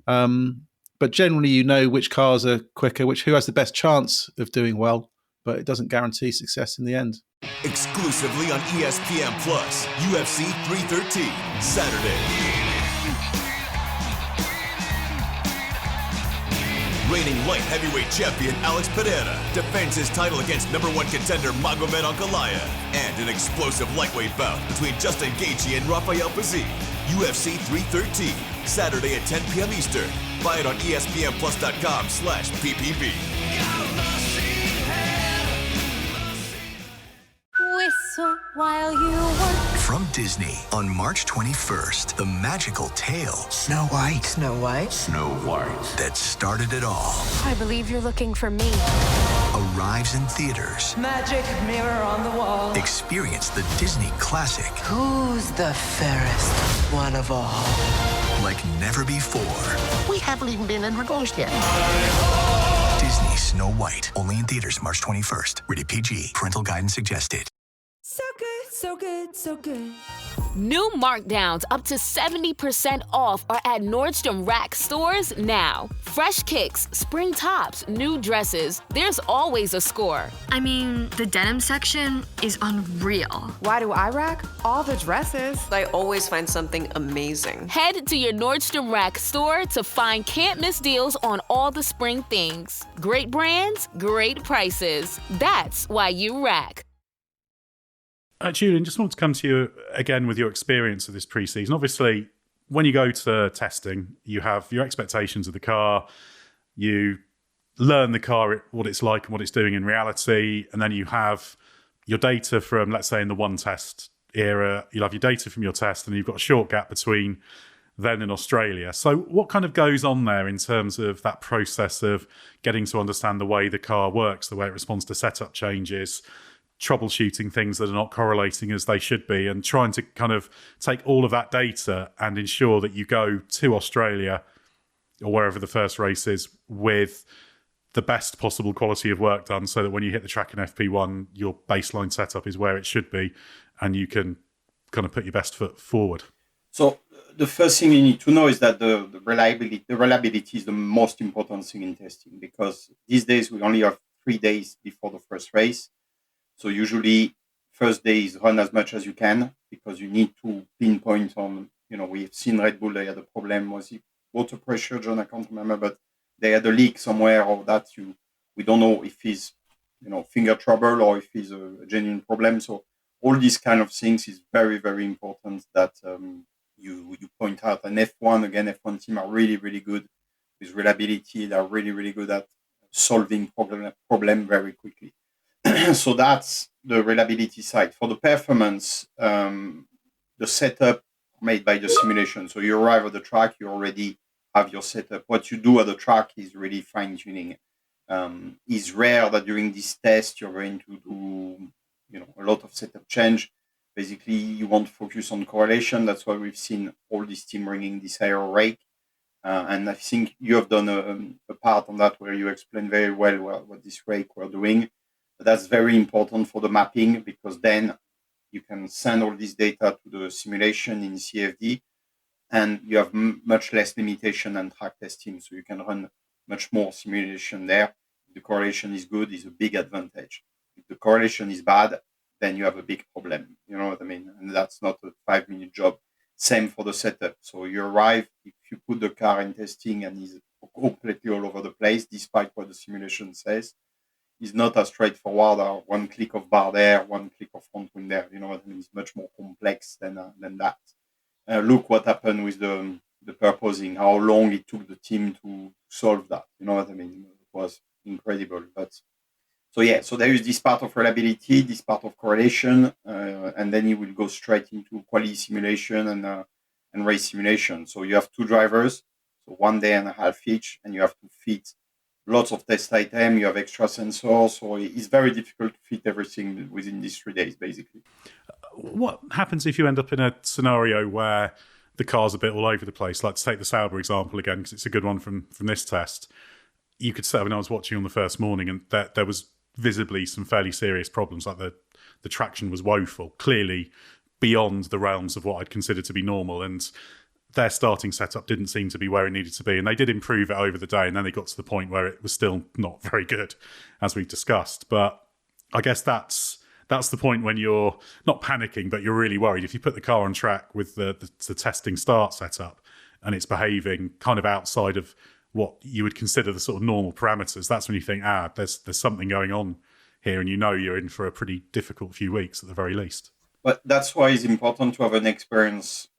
But generally, which cars are quicker, who has the best chance of doing well, but it doesn't guarantee success in the end. Exclusively on ESPN Plus, UFC 313, Saturday. Reigning light heavyweight champion Alex Pereira defends his title against #1 contender Magomed Ankalaev, and an explosive lightweight bout between Justin Gaethje and Rafael Fiziev. UFC 313, Saturday at 10 p.m. Eastern. Buy it on ESPNplus.com/PPV. Whistle while you work. From Disney on March 21st, the magical tale Snow White. Snow White? Snow White. That started it all. I believe you're looking for me. Arrives in theaters. Magic mirror on the wall. Experience the Disney classic. Who's the fairest one of all? Like never before. We haven't even been introduced yet. Disney Snow White. Only in theaters March 21st. Rated PG. Parental guidance suggested. So good, so good, so good. New markdowns up to 70% off are at Nordstrom Rack stores now. Fresh kicks, spring tops, new dresses. There's always a score. I mean, the denim section is unreal. Why do I rack? All the dresses. I always find something amazing. Head to your Nordstrom Rack store to find can't-miss deals on all the spring things. Great brands, great prices. That's why you rack. Julien, just wanted to come to you again with your experience of this pre-season. Obviously, when you go to testing, you have your expectations of the car, you learn the car, what it's like and what it's doing in reality, and then you have your data from, let's say, in the one test era, you'll have your data from your test, and you've got a short gap between then in Australia. So what kind of goes on there in terms of that process of getting to understand the way the car works, the way it responds to setup changes, troubleshooting things that are not correlating as they should be, and trying to kind of take all of that data and ensure that you go to Australia or wherever the first race is with the best possible quality of work done, so that when you hit the track in FP1, your baseline setup is where it should be and you can kind of put your best foot forward. So the first thing you need to know is that the reliability is the most important thing in testing, because these days we only have 3 days before the first race. So usually first day is run as much as you can, because you need to pinpoint on, we've seen Red Bull, they had a problem. Was it water pressure, John? I can't remember, but they had a leak somewhere, or that we don't know if it's, finger trouble or if it's a genuine problem. So all these kind of things is very, very important that you point out. And F1 team are really, really good with reliability. They're really, really good at solving problem very quickly. So that's the reliability side. For the performance, the setup made by the simulation. So you arrive at the track, you already have your setup. What you do at the track is really fine-tuning. It's rare that during this test you're going to do a lot of setup change. Basically, you want to focus on correlation. That's why we've seen all this team bringing this aero rake. And I think you have done a part on that where you explain very well what this rake were doing. But that's very important for the mapping, because then you can send all this data to the simulation in CFD, and you have much less limitation than track testing. So you can run much more simulation there. If the correlation is good, is a big advantage. If the correlation is bad, then you have a big problem. You know what I mean? And that's not a 5-minute job. Same for the setup. So you arrive, if you put the car in testing and is completely all over the place, despite what the simulation says, is not as straightforward as one click of bar there, one click of front wing there. You know what I mean? It's much more complex than that. Look what happened with the purposing, how long it took the team to solve that. You know what I mean? It was incredible. But so there is this part of reliability, this part of correlation, and then you will go straight into quality simulation and race simulation. So you have 2 drivers, so 1 day and a half each, and you have to fit lots of test items. You have extra sensors, so it's very difficult to fit everything within these 3 days, basically. What happens if you end up in a scenario where the car's a bit all over the place? Like, to take the Sauber example again, because it's a good one from this test. You could say, when I was watching on the first morning, and there was visibly some fairly serious problems, like the traction was woeful, clearly beyond the realms of what I'd consider to be normal, and their starting setup didn't seem to be where it needed to be. And they did improve it over the day, and then they got to the point where it was still not very good, as we've discussed. But I guess that's the point when you're not panicking, but you're really worried. If you put the car on track with the testing start setup and it's behaving kind of outside of what you would consider the sort of normal parameters, that's when you think, there's something going on here, and you're in for a pretty difficult few weeks at the very least. But that's why it's important to have an experienced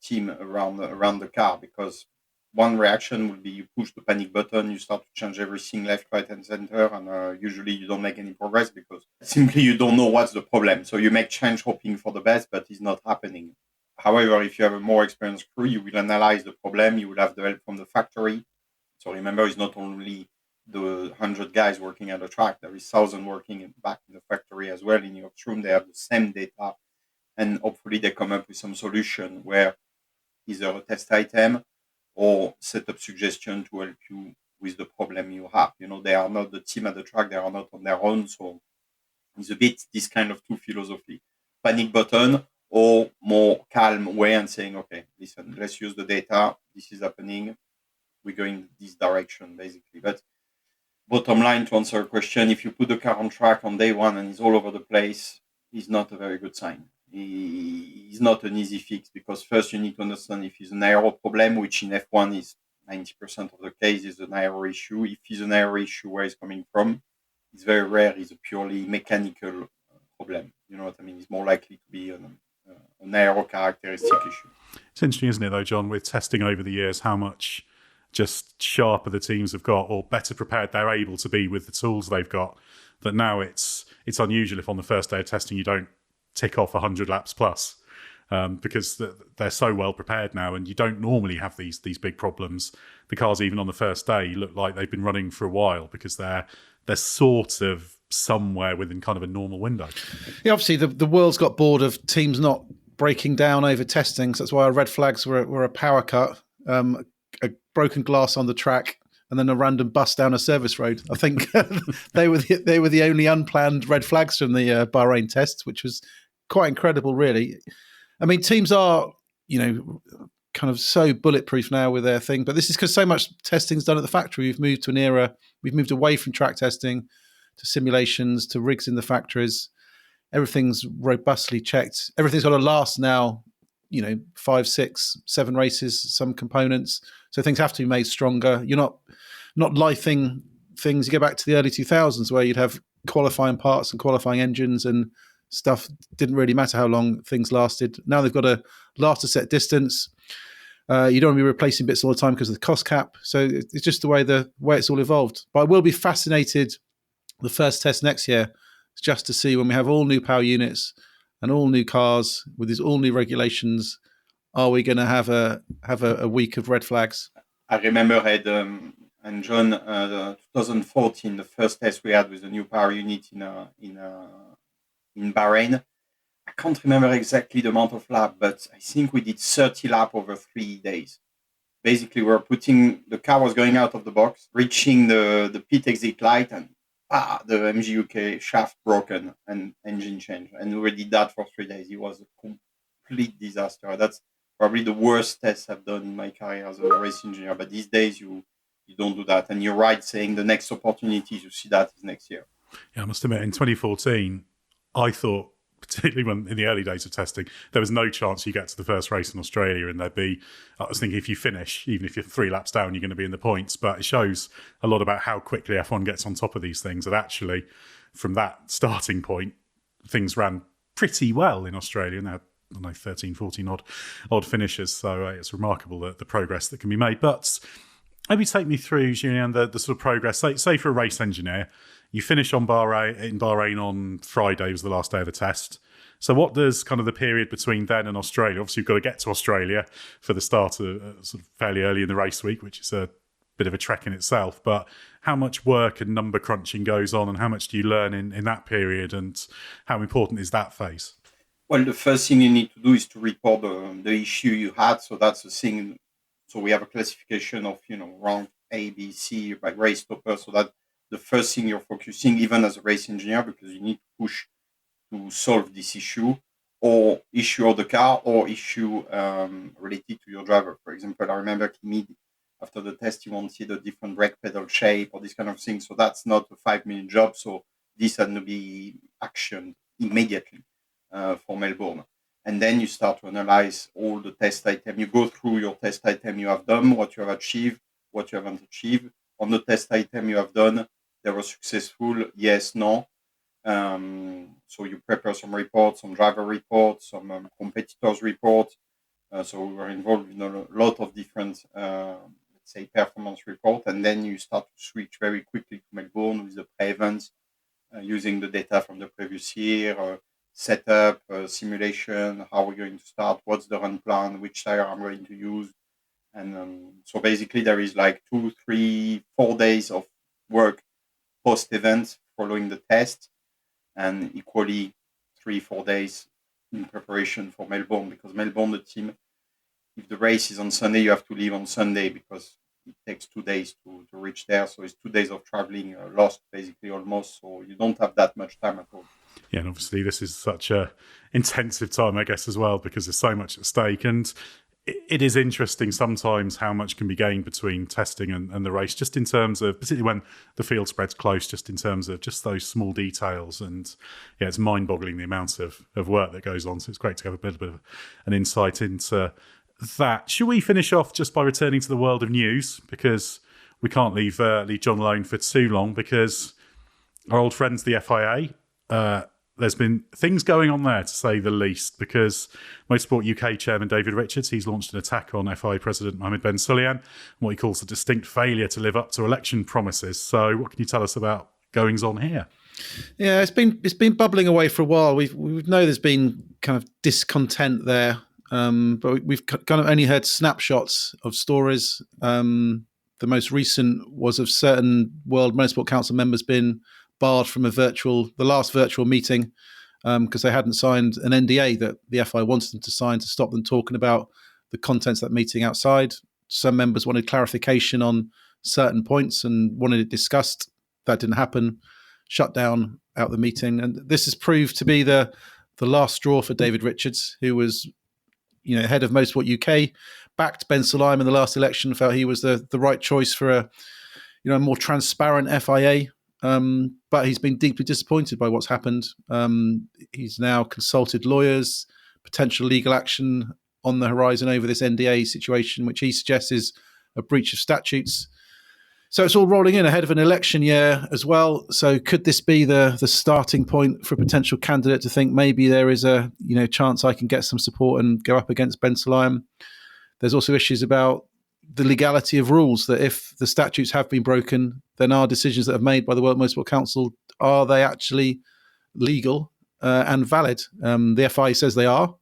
team around the car, because one reaction would be you push the panic button, you start to change everything left, right, and center, and usually you don't make any progress because simply you don't know what's the problem. So you make change hoping for the best, but it's not happening. However, if you have a more experienced crew, you will analyze the problem, you will have the help from the factory. So remember, it's not only the 100 guys working at the track, there is 1,000 working back in the factory as well. In your room, they have the same data, and hopefully they come up with some solution where either a test item or setup suggestion to help you with the problem you have. They are not the team at the track, they are not on their own. So it's a bit this kind of 2 philosophy: panic button or more calm way and saying, okay, listen, let's use the data. This is happening. We're going this direction, basically. But bottom line, to answer your question, if you put the car on track on day one and it's all over the place, it's not a very good sign. It's not an easy fix, because first you need to understand if it's an aero problem, which in F1 is 90% of the case is an aero issue. If it's an aero issue, where it's coming from, it's very rare. It's a purely mechanical problem. You know what I mean? It's more likely to be an aero characteristic issue. It's interesting, isn't it, though, John, with testing over the years, how much just sharper the teams have got, or better prepared they're able to be with the tools they've got, that now it's unusual if on the first day of testing you don't tick off 100 laps plus. because they're so well prepared now, and you don't normally have these big problems. The cars, even on the first day, look like they've been running for a while because they're sort of somewhere within kind of a normal window. Yeah, obviously the world's got bored of teams not breaking down over testing, so that's why our red flags were a power cut, a broken glass on the track, and then a random bus down a service road. I think they were the only unplanned red flags from the Bahrain tests, which was quite incredible, really. I mean, teams are, kind of so bulletproof now with their thing, but this is because so much testing's done at the factory. We've moved to an era, we've moved away from track testing to simulations, to rigs in the factories. Everything's robustly checked. Everything's got to last now, 5, 6, 7 races, some components. So things have to be made stronger. You're not lifing things. You go back to the early 2000s where you'd have qualifying parts and qualifying engines and stuff. Didn't really matter how long things lasted. Now they've got to last a set distance. You don't want to be replacing bits all the time because of the cost cap. So it's just the way it's all evolved. But I will be fascinated the first test next year just to see when we have all new power units and all new cars with these all new regulations. Are we going to have a week of red flags? I remember Edd and Jon, 2014, the first test we had with the new power unit in Bahrain. I can't remember exactly the amount of lap, but I think we did 30 laps over 3 days. Basically, the car was going out of the box, reaching the pit exit light, and the MGUK shaft broken and engine change. And we did that for 3 days. It was a complete disaster. That's probably the worst test I've done in my career as a race engineer. But these days, you don't do that. And you're right saying the next opportunity to see that is next year. Yeah, I must admit, in 2014, I thought, particularly when in the early days of testing, there was no chance you get to the first race in Australia and I was thinking if you finish, even if you're 3 laps down, you're going to be in the points. But it shows a lot about how quickly F1 gets on top of these things. And actually, from that starting point, things ran pretty well in Australia. And they had, 13, 14 odd finishes. So it's remarkable the progress that can be made. But maybe take me through, Julien, the sort of progress. Say for a race engineer, you finish in Bahrain on Friday, was the last day of the test. So what does kind of the period between then and Australia? Obviously, you've got to get to Australia for the start of sort of fairly early in the race week, which is a bit of a trek in itself. But how much work and number crunching goes on, and how much do you learn in that period, and how important is that phase? Well, the first thing you need to do is to report the issue you had. So that's the thing. So we have a classification of, rank A, B, C by race stopper. So that the first thing you're focusing, even as a race engineer, because you need to push to solve this issue, or issue of the car, or issue related to your driver. For example, I remember Kimi, after the test, he wanted a different brake pedal shape or this kind of thing. So that's not a 5-minute job. So this had to be actioned immediately for Melbourne. And then you start to analyze all the test items. You go through your test item you have done, what you have achieved, what you haven't achieved. On the test item you have done, they were successful, yes, no. So you prepare some reports, some driver reports, some competitors' reports. So we were involved in a lot of different, let's say, performance reports. And then you start to switch very quickly to Melbourne with the pre-events, using the data from the previous year, setup, simulation, how we're going to start, what's the run plan, which tire I'm going to use. And so basically there is like 2, 3, 4 days of work post-event following the test, and equally 3, 4 days in preparation for Melbourne, because Melbourne, the team, if the race is on Sunday, you have to leave on Sunday because it takes 2 days to reach there. So it's 2 days of traveling lost basically almost. So you don't have that much time at all. Yeah, and obviously this is such a intensive time, I guess, as well, because there's so much at stake. And it is interesting sometimes how much can be gained between testing and the race, just in terms of, particularly when the field spreads close, just in terms of just those small details. And yeah, it's mind-boggling the amount of work that goes on. So it's great to have a bit of an insight into that. Should we finish off just by returning to the world of news? Because we can't leave Jon alone for too long, because our old friends, the FIA, there's been things going on there, to say the least, because Motorsport UK chairman David Richards, he's launched an attack on FIA president Mohammed Ben Sulayem, what he calls a distinct failure to live up to election promises. So what can you tell us about goings on here? Yeah, it's been bubbling away for a while. We know there's been kind of discontent there, but we've kind of only heard snapshots of stories. The most recent was of certain World Motorsport Council members being barred from the last virtual meeting because they hadn't signed an NDA that the FI wanted them to sign to stop them talking about the contents of that meeting outside. Some members wanted clarification on certain points and wanted it discussed. That didn't happen. Shut down out the meeting. And this has proved to be the last straw for David Richards, who was head of Motorsport UK, backed Ben Sulayem in the last election, felt he was the right choice for a more transparent FIA. But he's been deeply disappointed by what's happened. He's now consulted lawyers, potential legal action on the horizon over this NDA situation, which he suggests is a breach of statutes. So it's all rolling in ahead of an election year as well. So could this be the starting point for a potential candidate to think maybe there is a chance I can get some support and go up against Ben Sulayem? There's also issues about the legality of rules, that if the statutes have been broken, then our decisions that are made by the World Motorsport Council, are they actually legal and valid? The FIA says they are,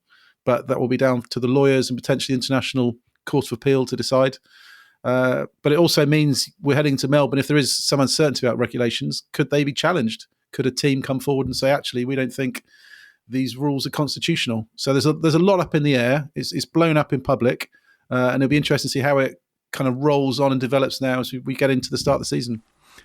but that will be down to the lawyers and potentially International Court of Appeal to decide. But it also means we're heading to Melbourne. If there is some uncertainty about regulations, could they be challenged? Could a team come forward and say, actually, we don't think these rules are constitutional? So there's a lot up in the air. It's blown up in public, and it'll be interesting to see how it kind of rolls on and develops now as we get into the start of the season.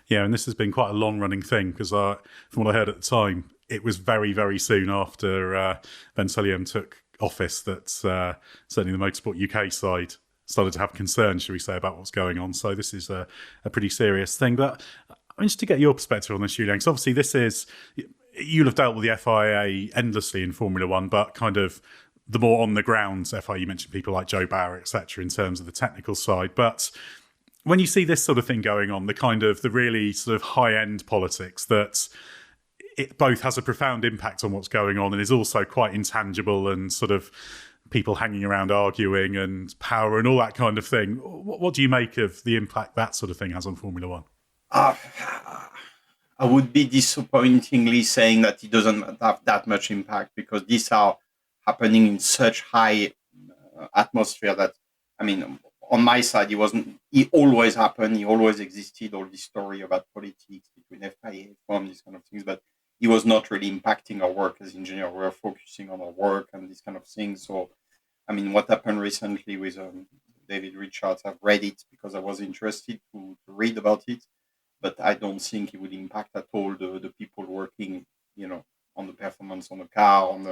Yeah, and this has been quite a long-running thing because from what I heard at the time, it was very, very soon after Ben Sulayem took office that certainly the Motorsport UK side started to have concerns, should we say, about what's going on. So this is a pretty serious thing. But I mean, just to get your perspective on this, Julien, because obviously you'll have dealt with the FIA endlessly in Formula One, but kind of the more on the ground FIA, you mentioned people like Joe Bauer, etc., in terms of the technical side. But when you see this sort of thing going on, the really sort of high-end politics, that it both has a profound impact on what's going on and is also quite intangible and sort of people hanging around arguing and power and all that kind of thing. What do you make of the impact that sort of thing has on Formula One? I would be disappointingly saying that it doesn't have that much impact, because these are happening in such high atmosphere that, I mean, on my side, it always happened, it always existed, all this story about politics between FIA and these kind of things, but it was not really impacting our work as engineers. We were focusing on our work and these kind of things. So, I mean, what happened recently with David Richards, I've read it because I was interested to read about it, but I don't think it would impact at all the people working, on the performance on the car, on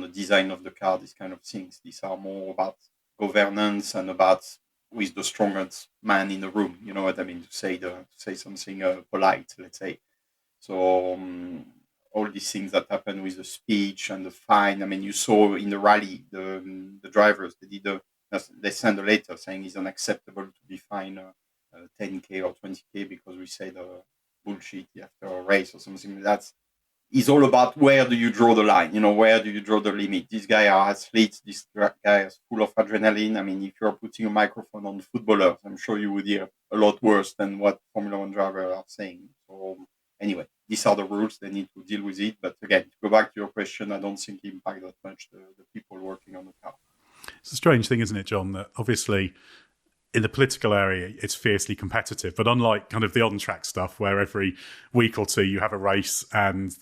the design of the car, these kind of things. These are more about governance and about who is the strongest man in the room. You know what I mean? To say something polite, let's say. So all these things that happen with the speech and the fine. I mean, you saw in the rally, the drivers, they sent a letter saying it's unacceptable to be fined 10K or 20K because we said bullshit after a race or something. It's all about where do you draw the line? Where do you draw the limit? These guys are athletes. This guy is full of adrenaline. I mean, if you're putting a microphone on footballers, I'm sure you would hear a lot worse than what Formula One drivers are saying. So anyway, these are the rules. They need to deal with it. But again, to go back to your question, I don't think it impacts that much the people working on the car. It's a strange thing, isn't it, John, that obviously in the political area, it's fiercely competitive. But unlike kind of the on-track stuff where every week or two you have a race and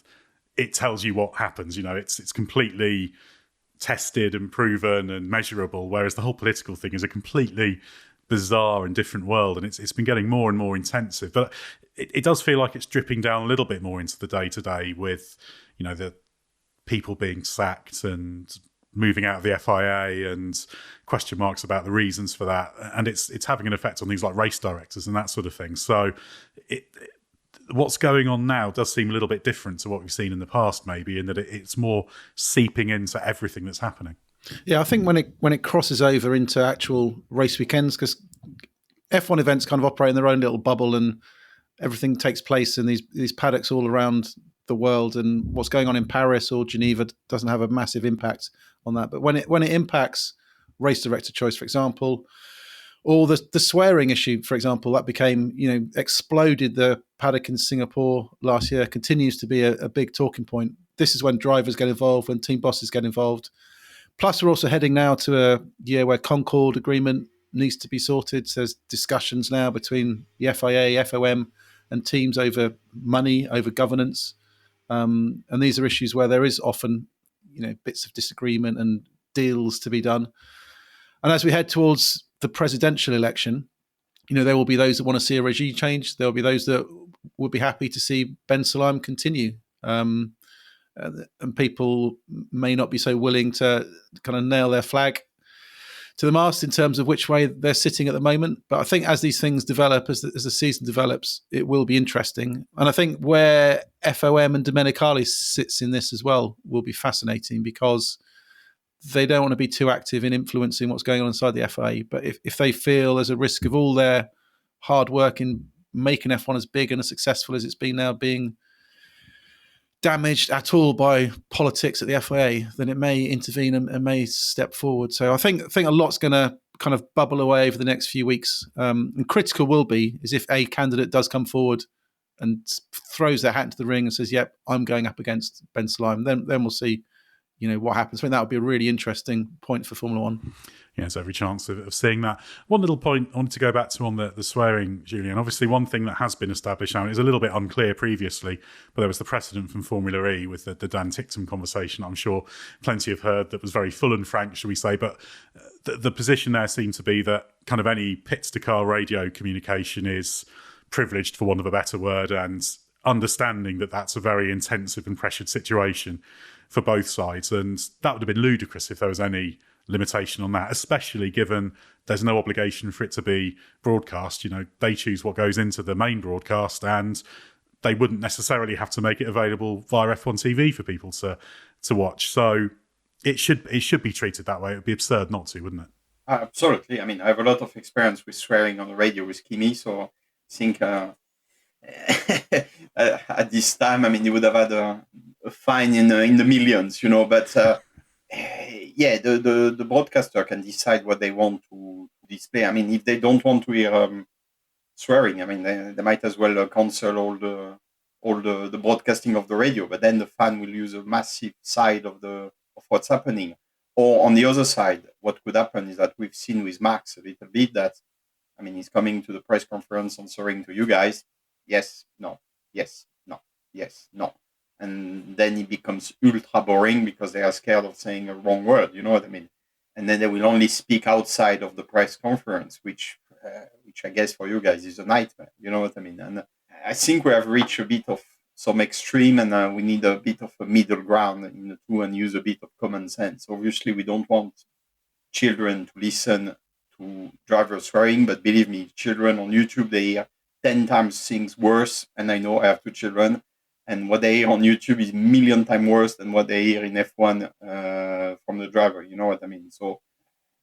it tells you what happens, it's completely tested and proven and measurable, whereas the whole political thing is a completely bizarre and different world, and it's been getting more and more intensive. But it does feel like it's dripping down a little bit more into the day-to-day with, the people being sacked and moving out of the FIA and question marks about the reasons for that. And it's having an effect on things like race directors and that sort of thing. So what's going on now does seem a little bit different to what we've seen in the past, maybe, in that it's more seeping into everything that's happening. Yeah, I think when it crosses over into actual race weekends, because F1 events kind of operate in their own little bubble and everything takes place in these paddocks all around the world, and what's going on in Paris or Geneva doesn't have a massive impact on that. But when it impacts race director choice, for example, or the swearing issue, for example, that became, exploded the paddock in Singapore last year continues to be a big talking point. This is when drivers get involved, when team bosses get involved. Plus, we're also heading now to a year where Concord agreement needs to be sorted. So there's discussions now between the FIA, FOM, and teams over money, over governance. And these are issues where there is often, bits of disagreement and deals to be done. And as we head towards the presidential election, there will be those that want to see a regime change. There will be those that would be happy to see Ben Sulayem continue. And people may not be so willing to kind of nail their flag to the mast in terms of which way they're sitting at the moment. But I think as these things develop, as the season develops, it will be interesting. And I think where FOM and Domenicali sits in this as well will be fascinating, because they don't want to be too active in influencing what's going on inside the FIA. But if they feel there's a risk of all their hard work in making F1 as big and as successful as it's been now being damaged at all by politics at the FIA, then it may intervene and may step forward. So I think a lot's going to kind of bubble away over the next few weeks. And critical will be is if a candidate does come forward and throws their hat into the ring and says, "Yep, I'm going up against Ben Sulayem," then we'll see, what happens. I think that would be a really interesting point for Formula One. Yeah, there's every chance of seeing that. One little point I wanted to go back to on the swearing, Julien. Obviously, one thing that has been established now, it was a little bit unclear previously, but there was the precedent from Formula E with the Dan Ticktum conversation. I'm sure plenty have heard that was very full and frank, shall we say. But the position there seemed to be that kind of any pits-to-car radio communication is privileged, for want of a better word, and understanding that that's a very intensive and pressured situation for both sides. And that would have been ludicrous if there was any limitation on that, especially given there's no obligation for it to be broadcast. They choose what goes into the main broadcast, and they wouldn't necessarily have to make it available via F1 TV for people to watch. So it should be treated that way. It would be absurd not to, wouldn't it? Absolutely. I mean, I have a lot of experience with swearing on the radio with Kimi, so I think at this time, I mean, he would have had a fine in the millions, but yeah, the broadcaster can decide what they want to display. I mean, if they don't want to hear swearing, I mean, they might as well cancel all the broadcasting of the radio. But then the fan will use a massive side of what's happening. Or on the other side, what could happen is that we've seen with Max a little bit that, I mean, he's coming to the press conference answering to you guys, yes, no, yes, no, yes, no. And then it becomes ultra boring because they are scared of saying a wrong word, you know what I mean? And then they will only speak outside of the press conference, which I guess for you guys is a nightmare, you know what I mean? And I think we have reached a bit of some extreme, and we need a bit of a middle ground in the two and use a bit of common sense. Obviously, we don't want children to listen to drivers swearing, but believe me, children on YouTube, they hear 10 times things worse, and I know I have two children, and what they hear on YouTube is a million times worse than what they hear in F1 from the driver. You know what I mean? So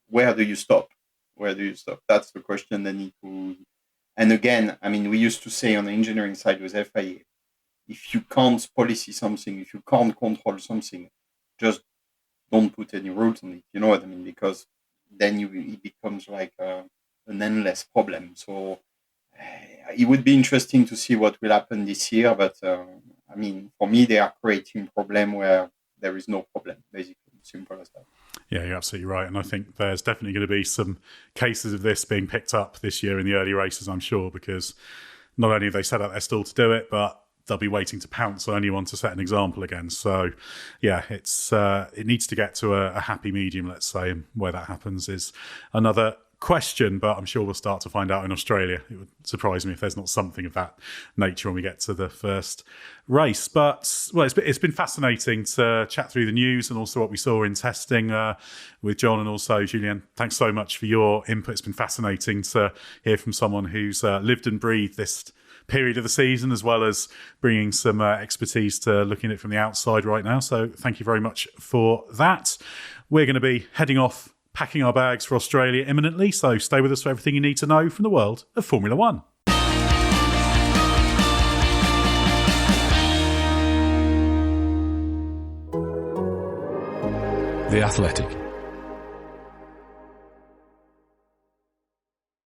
where do you stop? Where do you stop? That's the question they need to... And again, I mean, we used to say on the engineering side with FIA, if you can't policy something, if you can't control something, just don't put any rules on it. You know what I mean? Because then it becomes like an endless problem. So it would be interesting to see what will happen this year, but I mean, for me, they are creating a problem where there is no problem, basically. Simple as that. Yeah, you're absolutely right. And I think there's definitely going to be some cases of this being picked up this year in the early races, I'm sure, because not only have they set out their stall to do it, but they'll be waiting to pounce on anyone to set an example again. So, yeah, it needs to get to a happy medium, let's say, and where that happens is another question, but I'm sure we'll start to find out in Australia. It would surprise me if there's not something of that nature when we get to the first race. But, well, it's been fascinating to chat through the news and also what we saw in testing with Jon and also Julien. Thanks so much for your input. It's been fascinating to hear from someone who's lived and breathed this period of the season, as well as bringing some expertise to looking at it from the outside right now. So thank you very much for that. We're going to be heading off, packing our bags for Australia imminently, so stay with us for everything you need to know from the world of Formula One. The Athletic.